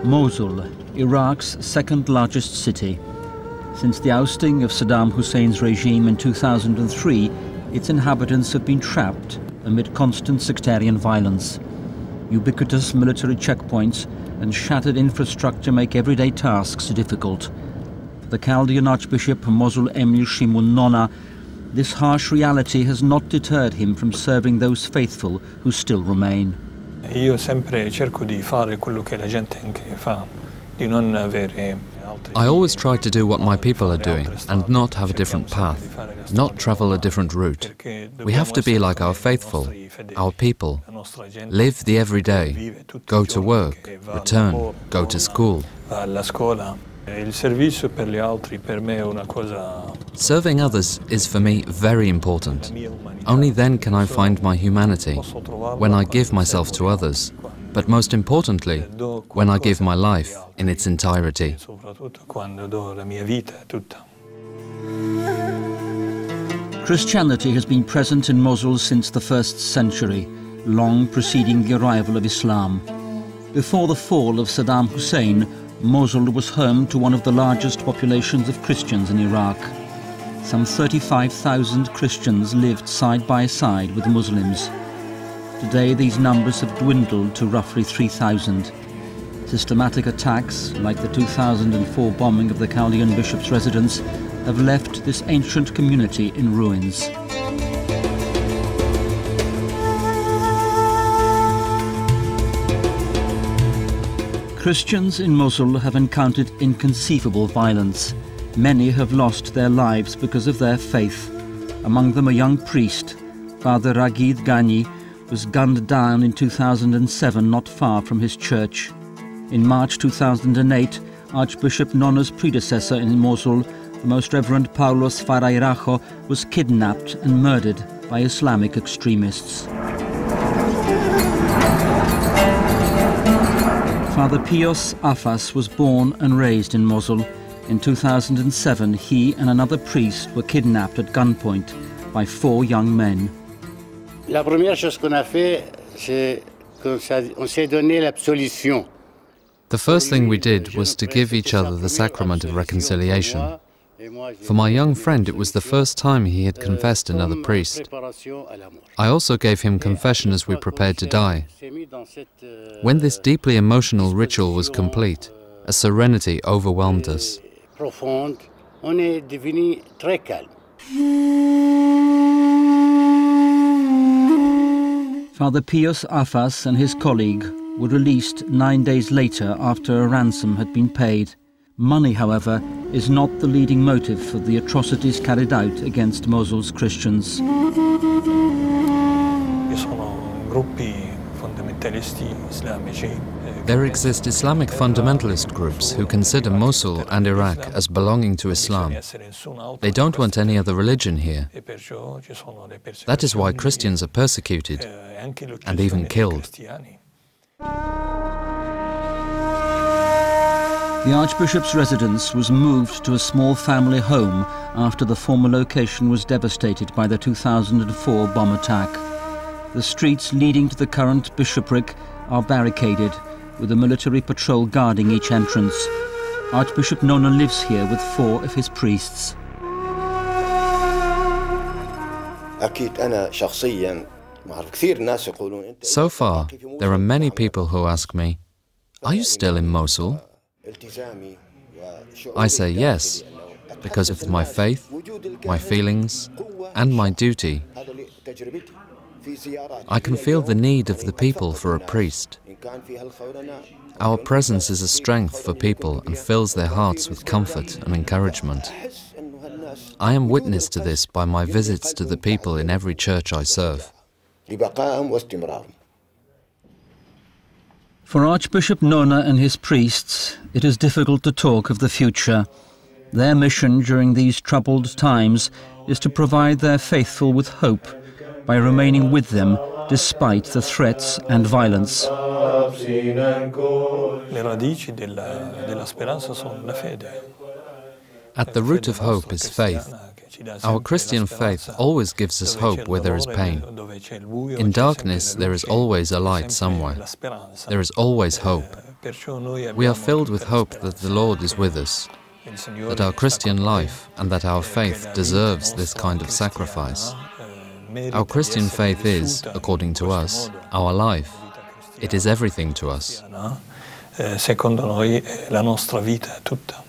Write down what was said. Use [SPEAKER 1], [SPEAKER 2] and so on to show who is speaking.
[SPEAKER 1] Mosul, Iraq's second-largest city. Since the ousting of Saddam Hussein's regime in 2003, its inhabitants have been trapped amid constant sectarian violence. Ubiquitous military checkpoints and shattered infrastructure make everyday tasks difficult. For the Chaldean Archbishop Mosul Emir Shimun Nona, this harsh reality has not deterred him from serving those faithful who still remain.
[SPEAKER 2] Io sempre cerco di fare quello che la gente anche fa, di non avere.
[SPEAKER 3] I always try to do what my people are doing and not have a different path, not travel a different route. We have to be like our faithful, our people, live the everyday, go to work, return, go to school. Serving others is for me very important. Only then can I find my humanity, when I give myself to others, but most importantly, when I give my life in its entirety.
[SPEAKER 1] Christianity has been present in Mosul since the 1st century, long preceding the arrival of Islam. Before the fall of Saddam Hussein, Mosul was home to one of the largest populations of Christians in Iraq. Some 35,000 Christians lived side by side with Muslims. Today these numbers have dwindled to roughly 3,000. Systematic attacks, like the 2004 bombing of the Chaldean bishop's residence, have left this ancient community in ruins. Christians in Mosul have encountered inconceivable violence. Many have lost their lives because of their faith. Among them a young priest, Father Ragid Ghani, was gunned down in 2007 not far from his church. In March 2008, Archbishop Nona's predecessor in Mosul, the Most Reverend Paulos Farairajo, was kidnapped and murdered by Islamic extremists. Father Pios Afas was born and raised in Mosul. In 2007, he and another priest were kidnapped at gunpoint by 4 young men.
[SPEAKER 4] La première chose qu'on a fait, c'est qu'on s'est donné l'absolution.
[SPEAKER 3] The first thing we did was to give each other the sacrament of reconciliation. For my young friend, it was the first time he had confessed another priest. I also gave him confession as we prepared to die. When this deeply emotional ritual was complete, a serenity overwhelmed us.
[SPEAKER 1] Father Pios Afas and his colleague were released 9 days later after a ransom had been paid. Money, however, is not the leading motive for the atrocities carried out against Mosul's Christians.
[SPEAKER 3] There exist Islamic fundamentalist groups who consider Mosul and Iraq as belonging to Islam. They don't want any other religion here. That is why Christians are persecuted and even killed.
[SPEAKER 1] The Archbishop's residence was moved to a small family home after the former location was devastated by the 2004 bomb attack. The streets leading to the current bishopric are barricaded, with a military patrol guarding each entrance. Archbishop Nona lives here with 4 of his priests.
[SPEAKER 3] So far, there are many people who ask me, "Are you still in Mosul?" I say yes, because of my faith, my feelings, and my duty. I can feel the need of the people for a priest. Our presence is a strength for people and fills their hearts with comfort and encouragement. I am witness to this by my visits to the people in every church I serve.
[SPEAKER 1] For Archbishop Nona and his priests, it is difficult to talk of the future. Their mission during these troubled times is to provide their faithful with hope by remaining with them despite the threats and violence.
[SPEAKER 3] At the root of hope is faith. Our Christian faith always gives us hope where there is pain. In darkness, there is always a light somewhere. There is always hope. We are filled with hope that the Lord is with us, that our Christian life and that our faith deserves this kind of sacrifice. Our Christian faith is, according to us, our life. It is everything to us.
[SPEAKER 2] Secondo noi la nostra vita è tutta.